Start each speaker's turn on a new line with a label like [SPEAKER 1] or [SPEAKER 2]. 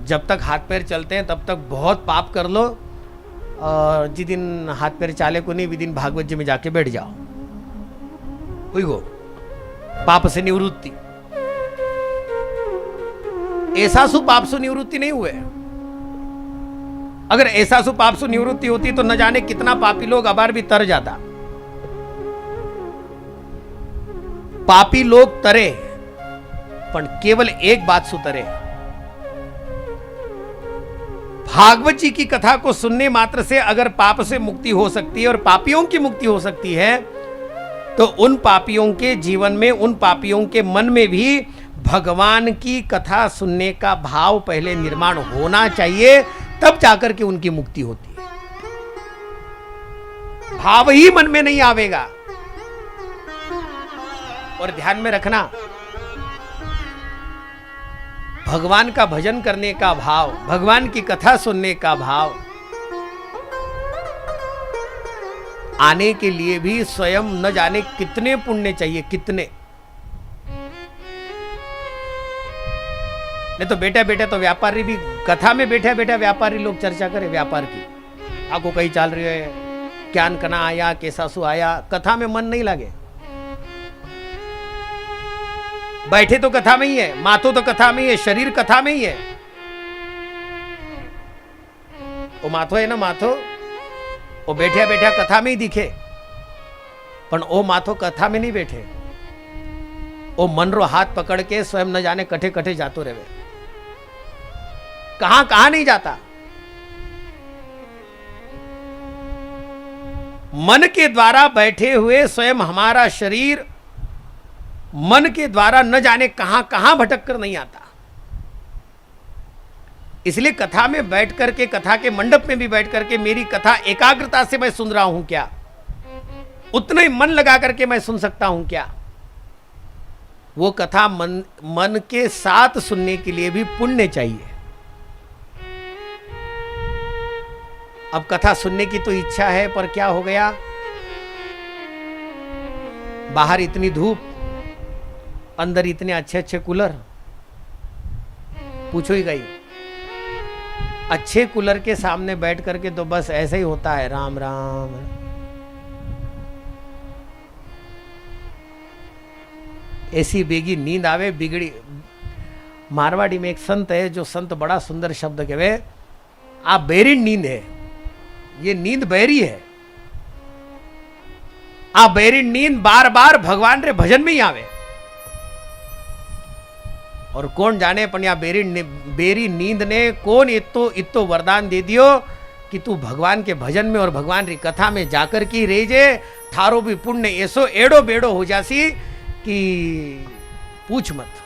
[SPEAKER 1] जब तक हाथ पैर चलते हैं तब तक बहुत पाप कर लो, और जिस दिन हाथ पैर चाले को नहीं, विदिन भागवत जी में जाके बैठ जाओ, हुई हो पाप से निवृत्ति। ऐसा सु पाप सु निवृत्ति नहीं हुए। अगर ऐसा सु पाप सु निवृत्ति होती तो न जाने कितना पापी लोग अबार भी तर जाता। पापी लोग तरे, पर केवल एक बात सुतरे, भागवत जी की कथा को सुनने मात्र से अगर पाप से मुक्ति हो सकती है और पापियों की मुक्ति हो सकती है, तो उन पापियों के जीवन में, उन पापियों के मन में भी भगवान की कथा सुनने का भाव पहले निर्माण होना चाहिए, तब जाकर के उनकी मुक्ति होती है। भाव ही मन में नहीं आवेगा। और ध्यान में रखना, भगवान का भजन करने का भाव, भगवान की कथा सुनने का भाव आने के लिए भी स्वयं न जाने कितने पुण्य चाहिए, कितने। नहीं तो बेटा बेटा तो व्यापारी भी, कथा में बैठा बैठा व्यापारी लोग चर्चा करे व्यापार की, आपको कहीं चल रही है, ज्ञान कना आया, कैसा सु आया, कथा में मन नहीं लगे। बैठे तो कथा में ही है, माथो तो कथा में ही है, शरीर कथा में ही है। वो माथो है ना, माथो वो बैठा बैठा कथा में ही दिखे, पर वो माथो कथा में नहीं बैठे, वो मन रो हाथ पकड़ के स्वयं न जाने कठे कठे जातो रहे, कहां कहां नहीं जाता। मन के द्वारा बैठे हुए स्वयं हमारा शरीर मन के द्वारा न जाने कहां कहां भटक कर नहीं आता। इसलिए कथा में बैठ करके, कथा के मंडप में भी बैठ करके मेरी कथा एकाग्रता से मैं सुन रहा हूं क्या, उतना ही मन लगा करके मैं सुन सकता हूं क्या, वो कथा मन के साथ सुनने के लिए भी पुण्य चाहिए। अब कथा सुनने की तो इच्छा है, पर क्या हो गया, बाहर इतनी धूप, अंदर इतने अच्छे अच्छे कूलर, पूछो ही गई। अच्छे कूलर के सामने बैठ करके तो बस ऐसे ही होता है, राम राम। ऐसी बेगी नींद आवे, बिगड़ी। मारवाड़ी में एक संत है, जो संत बड़ा सुंदर शब्द कहवे, आप बेरी नींद है, ये नींद बैरी है। आप बेरी नींद बार बार भगवान रे भजन में ही आवे। और कौन जाने पण या बेरी नींद ने कौन इतो वरदान दे दियो कि तू भगवान के भजन में और भगवान की कथा में जाकर की रह जे, थारो भी पुण्य ऐसो एड़ो बेड़ो हो जासी कि पूछ मत।